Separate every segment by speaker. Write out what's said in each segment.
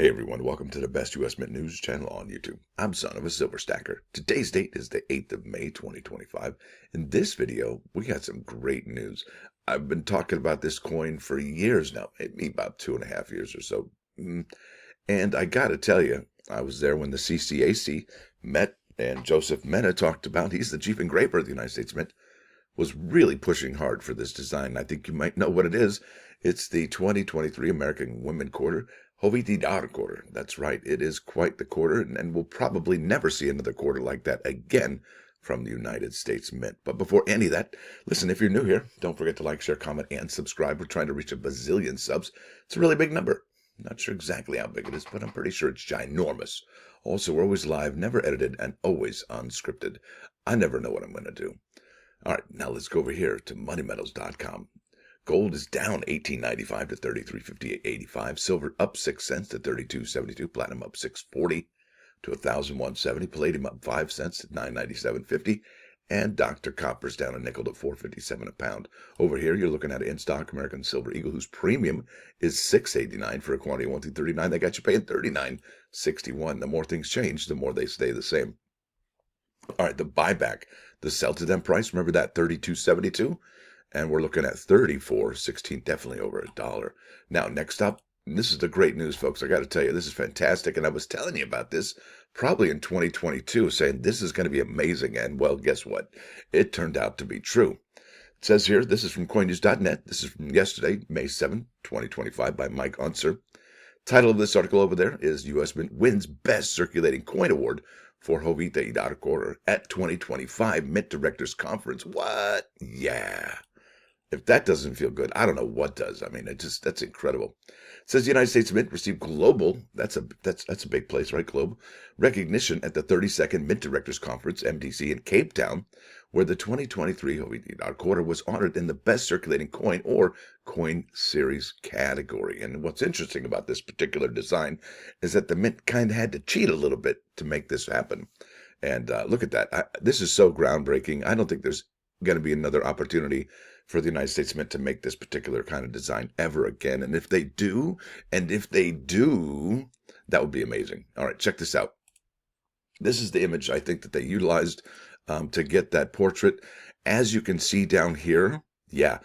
Speaker 1: Hey everyone, welcome to the best US Mint news channel on YouTube. I'm Son of a Silver Stacker. Today's date is the 8th of May, 2025. In this video, we got some great news. I've been talking about this coin for years now, maybe about 2.5 years or so. And I gotta tell you, I was there when the CCAC met and Joseph Mena talked about, he's the chief engraver of the United States Mint, was really pushing hard for this design. I think you might know what it is. It's the 2023 American Women Quarter, Jovita Idar quarter. That's right. It is quite the quarter, and we'll probably never see another quarter like that again from the United States Mint. But before any of that, listen, if you're new here, don't forget to like, share, comment, and subscribe. We're trying to reach a bazillion subs. It's a really big number. Not sure exactly how big it is, but I'm pretty sure it's ginormous. Also, we're always live, never edited, and always unscripted. I never know what I'm going to do. All right, now let's go over here to moneymetals.com. Gold is down $18.95 to $33.58.85. Silver up 6 cents to $32.72. Platinum up $6.40 to $1,170. Palladium up 5 cents to $997.50. And Dr. Copper's down a nickel to $4.57 a pound. Over here, you're looking at an in-stock American Silver Eagle, whose premium is $6.89 for a quantity of 1,239. They got you paying $39.61. The more things change, the more they stay the same. All right, the buyback, the sell to them price, remember that $32.72? And we're looking at $34.16, definitely over $1. Now, next up, this is the great news, folks. I got to tell you, this is fantastic. And I was telling you about this probably in 2022, saying this is going to be amazing. And, well, guess what? It turned out to be true. It says here, this is from coinnews.net. This is from yesterday, May 7, 2025, by Mike Unser. Title of this article over there is U.S. Mint wins Best Circulating Coin Award for Jovita Idar quarter at 2025 Mint Directors Conference. What? Yeah. If that doesn't feel good, I don't know what does. I mean, that's incredible. It says the United States Mint received global, that's a big place, right? Globe recognition at the 32nd Mint Directors Conference, MDC, in Cape Town, where the 2023 Jovita Idar quarter was honored in the Best Circulating Coin or Coin Series category. And what's interesting about this particular design is that the Mint kind of had to cheat a little bit to make this happen. And look at that. This is so groundbreaking. I don't think there's going to be another opportunity for the United States Mint to make this particular kind of design ever again. And if they do, that would be amazing. All right, check this out. This is the image I think that they utilized to get that portrait. As you can see down here, yeah,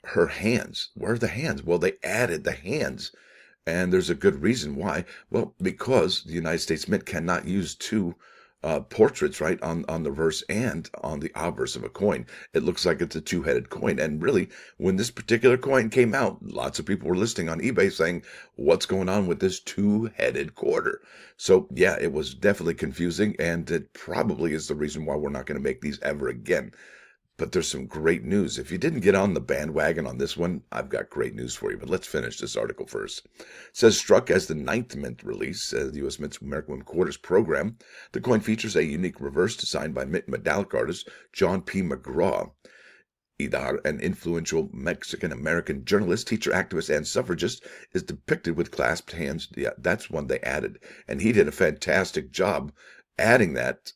Speaker 1: her hands. Where are the hands? Well, they added the hands. And there's a good reason why. Well, because the United States Mint cannot use two portraits, right, on the reverse and on the obverse of a coin. It looks like it's a two-headed coin. And really, when this particular coin came out, lots of people were listing on eBay saying, what's going on with this two-headed quarter? So, yeah, it was definitely confusing, and it probably is the reason why we're not going to make these ever again. But there's some great news. If you didn't get on the bandwagon on this one, I've got great news for you. But let's finish this article first. It says, struck as the 9th Mint release, the U.S. Mint's American Women Quarters program, the coin features a unique reverse designed by Mint medallic artist John P. McGraw. Idar, an influential Mexican-American journalist, teacher, activist, and suffragist, is depicted with clasped hands. Yeah, that's one they added. And he did a fantastic job adding that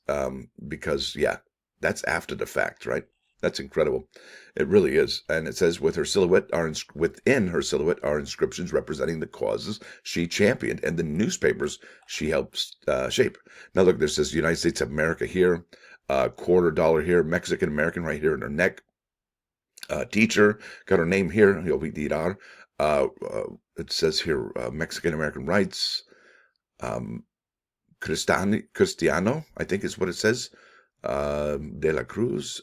Speaker 1: because, yeah, that's after the fact, right? That's incredible. It really is. And it says within her silhouette are inscriptions representing the causes she championed and the newspapers she helped shape. Now look, there says United States of America here, $quarter here, Mexican American right here in her neck. Teacher, got her name here, Jovita Idar. It says here Mexican American rights. Cristiano, I think is what it says. De la Cruz.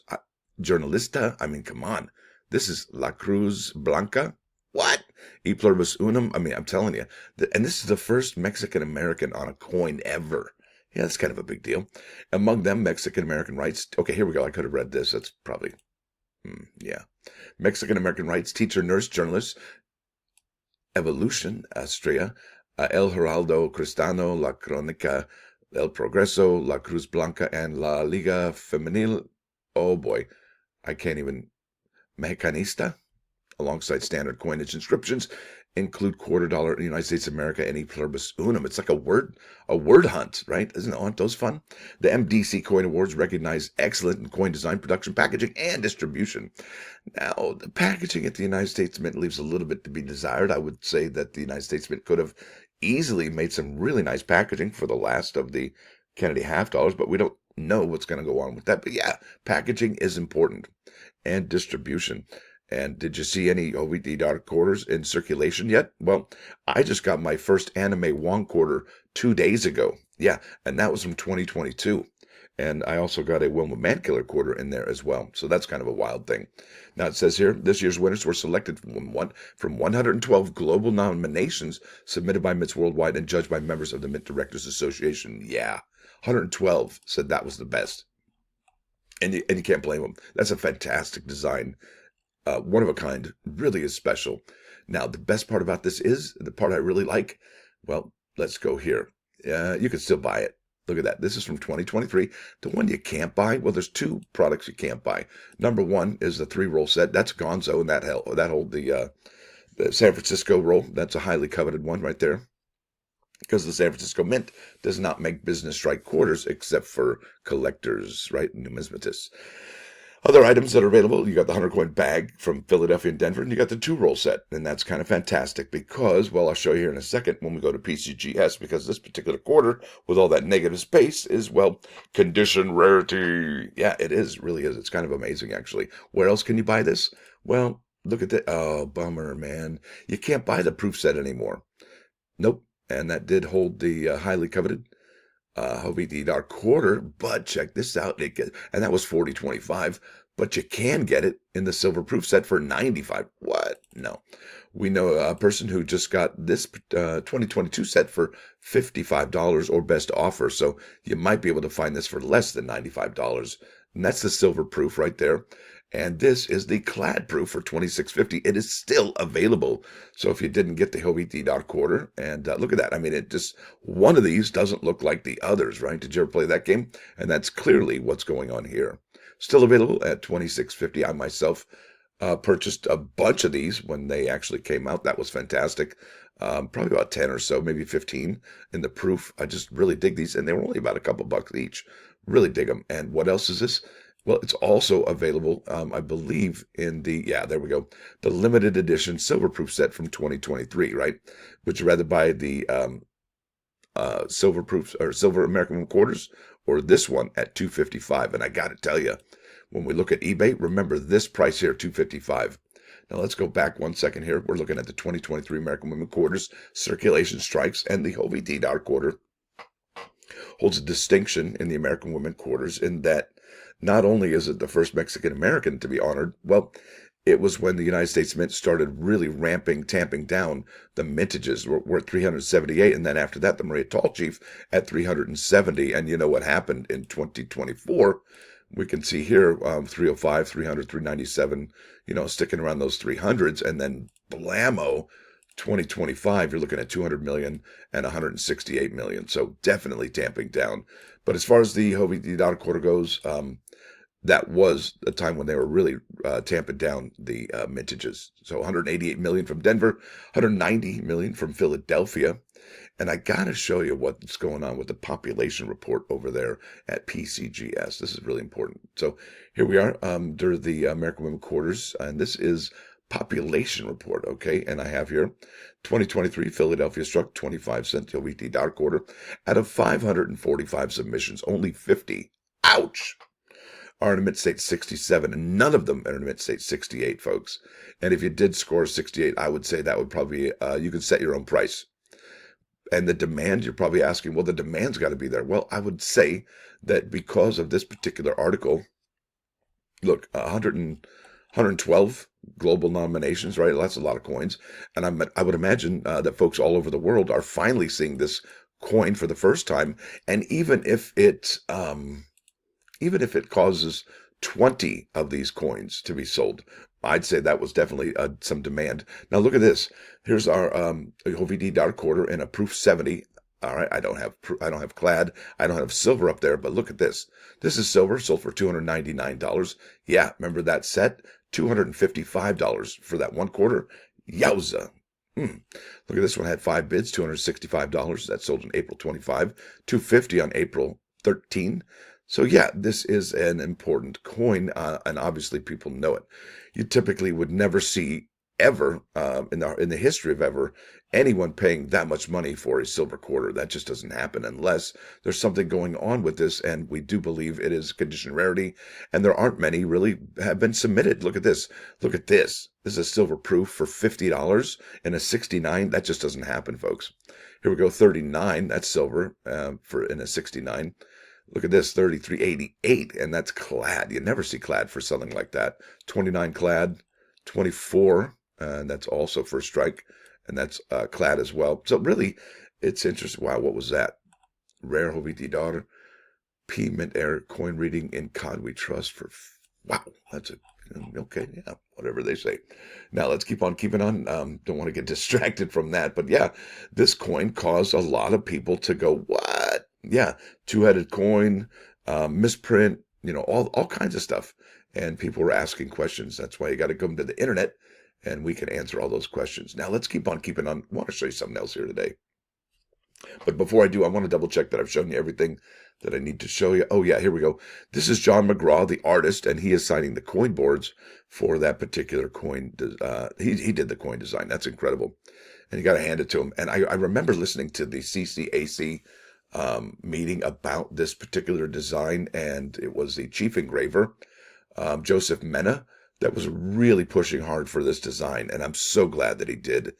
Speaker 1: Journalista, I mean, come on. This is La Cruz Blanca. What? E pluribus unum. I mean, I'm telling you. And this is the first Mexican-American on a coin ever. Yeah, that's kind of a big deal. Among them, Mexican-American rights. Okay, here we go. I could have read this. That's probably, yeah. Mexican-American rights, teacher, nurse, journalist, evolution, Astrea, El Heraldo Cristano, La Crónica, El Progreso, La Cruz Blanca, and La Liga Femenil. Oh, boy. I can't even. Mexicanista, alongside standard coinage inscriptions, include $quarter in the United States of America and E pluribus unum. It's like a word hunt, right? Aren't those fun? The MDC Coin Awards recognize excellent in coin design, production, packaging, and distribution. Now, the packaging at the United States Mint leaves a little bit to be desired. I would say that the United States Mint could have easily made some really nice packaging for the last of the Kennedy half dollars, but we don't know what's going to go on with that. But yeah, packaging is important, and distribution. And did you see any Jovita Idar quarters in circulation yet? Well, I just got my first anime Wong quarter 2 days ago. Yeah, and that was from 2022. And I also got a Wilma Mankiller quarter in there as well. So that's kind of a wild thing. Now it says here, this year's winners were selected from 112 global nominations submitted by Mints worldwide and judged by members of the Mint Directors Association. Yeah, 112 said that was the best. And you can't blame them. That's a fantastic design. One of a kind, really is special. Now, the best part about this is, the part I really like, well, let's go here. You can still buy it. Look at that. This is from 2023. The one you can't buy, well, there's two products you can't buy. Number one is the 3-roll set. That's Gonzo, and that hold the San Francisco roll. That's a highly coveted one right there, because the San Francisco Mint does not make business strike quarters except for collectors, right? Numismatists. Other items that are available, you got the 100-coin bag from Philadelphia and Denver, and you got the 2-roll set. And that's kind of fantastic because, well, I'll show you here in a second when we go to PCGS, because this particular quarter with all that negative space is, well, condition rarity. Yeah, it is, really is. It's kind of amazing, actually. Where else can you buy this? Well, look at that. Oh, bummer, man. You can't buy the proof set anymore. Nope. And that did hold the highly coveted Jovita Idar quarter, but check this out. And that was 40.25, but you can get it in the silver proof set for 95. What? No. We know a person who just got this 2022 set for $55 or best offer, so you might be able to find this for less than $95. And that's the silver proof right there. And this is the clad proof for $26.50. It is still available. So if you didn't get the Jovita Idar quarter, and look at that. I mean, it just, one of these doesn't look like the others, right? Did you ever play that game? And that's clearly what's going on here. Still available at $26.50. I myself purchased a bunch of these when they actually came out. That was fantastic. Probably about 10 or so, maybe 15 in the proof. I just really dig these, and they were only about a couple bucks each. Really dig them. And what else is this? Well, it's also available, I believe, in the, yeah, there we go, the limited edition silver proof set from 2023, right? Would you rather buy the silver proofs or silver American quarters or this one at $255? And I got to tell you, when we look at eBay, remember this price here, $255. Now let's go back 1 second here. We're looking at the 2023 American Women quarters, circulation strikes, and the Jovita Idar quarter holds a distinction in the American Women quarters in that not only is it the first Mexican American to be honored, well, it was when the United States Mint started really tamping down the mintages. We're at 378, and then after that, the Maria Tall Chief at 370. And you know what happened in 2024? We can see here 305, 300, 397, sticking around those 300s, and then blammo, 2025, you're looking at 200 million and 168 million. So definitely tamping down. But as far as the Jovita Idar quarter goes, that was a time when they were really tamping down the mintages. So 188 million from Denver, 190 million from Philadelphia. And I got to show you what's going on with the population report over there at PCGS. This is really important. So here we are during the American Women quarters, and this is population report, okay? And I have here 2023 Philadelphia struck 25-cent Jovita Idar quarter out of 545 submissions, only 50. Ouch! Are in Mint State 67, and none of them are in Mint State 68, folks. And if you did score 68, I would say that would probably, you could set your own price. And the demand, you're probably asking, well, the demand's got to be there. Well, I would say that because of this particular article, look, 112 global nominations, right? That's a lot of coins. And I would imagine that folks all over the world are finally seeing this coin for the first time. And even if it causes 20 of these coins to be sold, I'd say that was definitely some demand. Now look at this. Here's our Jovita Idar quarter in a proof 70. All right, I don't have clad. I don't have silver up there, but look at this. This is silver, sold for $299. Yeah, remember that set? $255 for that one quarter. Yowza. Look at this one. Had 5 bids, $265. That sold on April 25. $250 on April 13. So yeah, this is an important coin, and obviously people know it. You typically would never see ever in the history of ever anyone paying that much money for a silver quarter. That just doesn't happen unless there's something going on with this, and we do believe it is condition rarity, and there aren't many really have been submitted. Look at this. Look at this. This is a silver proof for $50 and a 69. That just doesn't happen, folks. Here we go, 39. That's silver for in a 69. Look at this, 33.88, and that's clad. You never see clad for something like that. 29 clad, 24, and that's also first strike, and that's clad as well. So really, it's interesting. Wow, what was that? Rare Jovita Idar, P Mint Air coin reading in COD we trust for. Wow, that's a okay. Yeah, whatever they say. Now let's keep on keeping on. Don't want to get distracted from that, but yeah, this coin caused a lot of people to go, what? Yeah, two-headed coin, misprint, all kinds of stuff. And people were asking questions. That's why you got to come to the internet, and we can answer all those questions. Now let's keep on keeping on. I want to show you something else here today. But before I do, I want to double check that I've shown you everything that I need to show you. Oh yeah, here we go. This is John McGraw, the artist, and he is signing the coin boards for that particular coin. He did the coin design. That's incredible. And you got to hand it to him. And I remember listening to the CCAC meeting about this particular design, and it was the chief engraver, Joseph Mena, that was really pushing hard for this design, and I'm so glad that he did.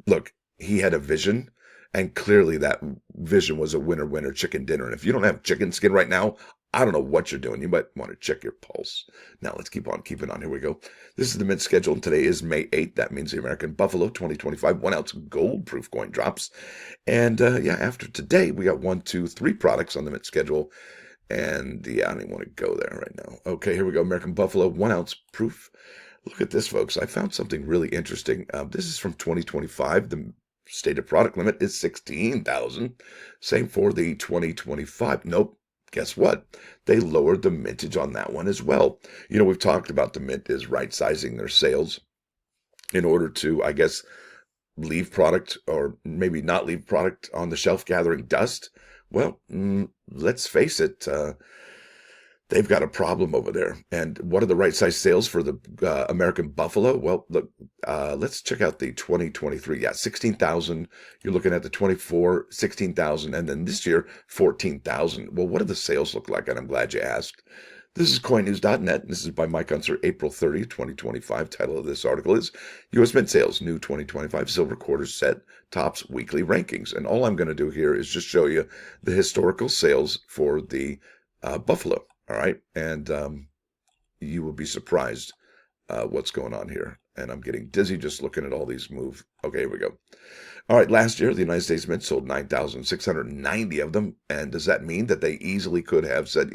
Speaker 1: Look, he had a vision, and clearly that vision was a winner chicken dinner. And if you don't have chicken skin right now, I don't know what you're doing. You might want to check your pulse. Now let's keep on keeping on. Here we go. This is the mint schedule, and today is May 8th. That means the American Buffalo 2025 1-ounce gold proof coin drops. And yeah, after today, we got 1, 2, 3 products on the mint schedule. And yeah, I don't even want to go there right now. Okay, here we go. American Buffalo 1-ounce proof. Look at this, folks. I found something really interesting. This is from 2025. The stated product limit is 16,000. Same for the 2025. Nope. Guess what? They lowered the mintage on that one as well. We've talked about the mint is right-sizing their sales in order to, I guess, leave product or maybe not leave product on the shelf gathering dust. Well, let's face it. They've got a problem over there. And what are the right size sales for the American Buffalo? Well, look, let's check out the 2023. Yeah, 16,000. You're looking at the 24, 16,000. And then this year, 14,000. Well, what do the sales look like? And I'm glad you asked. This is coinnews.net. This is by Mike Unser, April 30, 2025. Title of this article is U.S. Mint Sales, New 2025 Silver Quarters Set Tops Weekly Rankings. And all I'm going to do here is just show you the historical sales for the Buffalo. All right, and you will be surprised what's going on here. And I'm getting dizzy just looking at all these move. Okay, here we go. All right, last year, the United States Mint sold 9,690 of them. And does that mean that they easily could have said,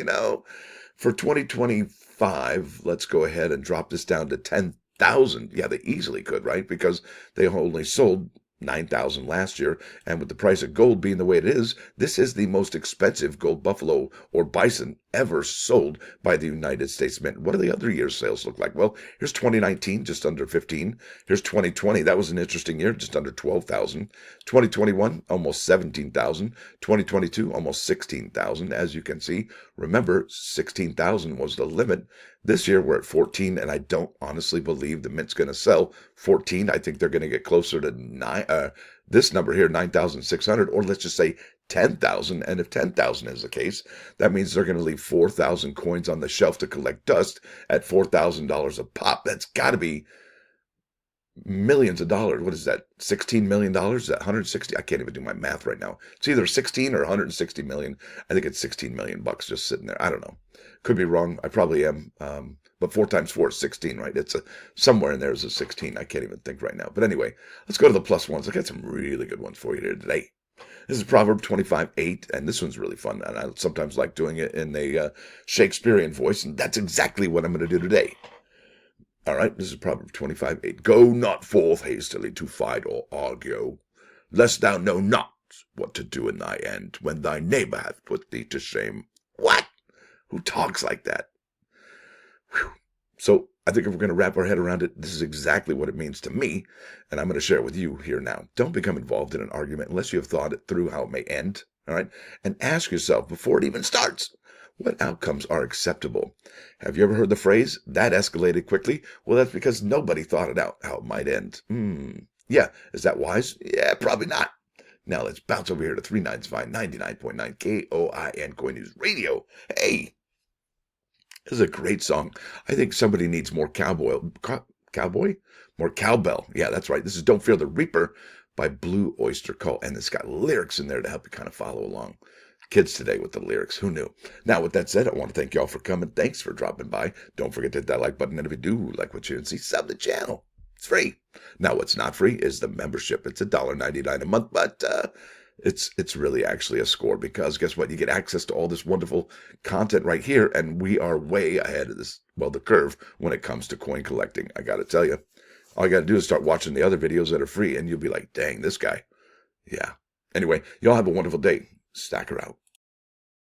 Speaker 1: for 2025, let's go ahead and drop this down to 10,000? Yeah, they easily could, right? Because they only sold 9,000 last year, and with the price of gold being the way it is, this is the most expensive gold buffalo or bison ever sold by the United States Mint. What do the other year's sales look like? Well, here's 2019, just under 15. Here's 2020. That was an interesting year, just under 12,000. 2021, almost 17,000. 2022, almost 16,000. As you can see, remember, 16,000 was the limit. This year, we're at 14, and I don't honestly believe the Mint's going to sell 14. I think they're going to get closer to 9. This number here, 9,600, or let's just say 10,000. And if 10,000 is the case, that means they're going to leave 4,000 coins on the shelf to collect dust at $4,000 a pop. That's got to be millions of dollars. What is that? $16 million? Is that 160? I can't even do my math right now. It's either 16 or 160 million. I think it's 16 million bucks just sitting there. I don't know. Could be wrong. I probably am. But 4 times 4 is 16, right? It's somewhere in there is a 16. I can't even think right now. But anyway, let's go to the plus ones. I got some really good ones for you here today. This is Proverb 25:8, and this one's really fun. And I sometimes like doing it in a Shakespearean voice, and that's exactly what I'm going to do today. All right, this is Proverbs 25:8. Go not forth hastily to fight or argue, lest thou know not what to do in thy end, when thy neighbor hath put thee to shame. What? Who talks like that? Whew. So I think if we're going to wrap our head around it, this is exactly what it means to me, and I'm going to share it with you here now. Don't become involved in an argument unless you have thought it through how it may end, all right? And ask yourself before it even starts, what outcomes are acceptable? Have you ever heard the phrase, that escalated quickly? Well, that's because nobody thought it out how it might end. Yeah, is that wise? Yeah, probably not. Now let's bounce over here to 395 99.9 KOIN Coin News Radio. Hey, this is a great song. I think somebody needs more cowboy? More cowbell. Yeah, that's right. This is Don't Fear the Reaper by Blue Oyster Cult. And it's got lyrics in there to help you kind of follow along. Kids today with the lyrics. Who knew? Now, with that said, I want to thank y'all for coming. Thanks for dropping by. Don't forget to hit that like button. And if you do like what you see, sub the channel. It's free. Now, what's not free is the membership. It's $1.99 a month, but it's really actually a score, because guess what? You get access to all this wonderful content right here, and we are way ahead of the curve when it comes to coin collecting. I got to tell you, all you got to do is start watching the other videos that are free, and you'll be like, dang, this guy. Yeah. Anyway, y'all have a wonderful day. Stacker out.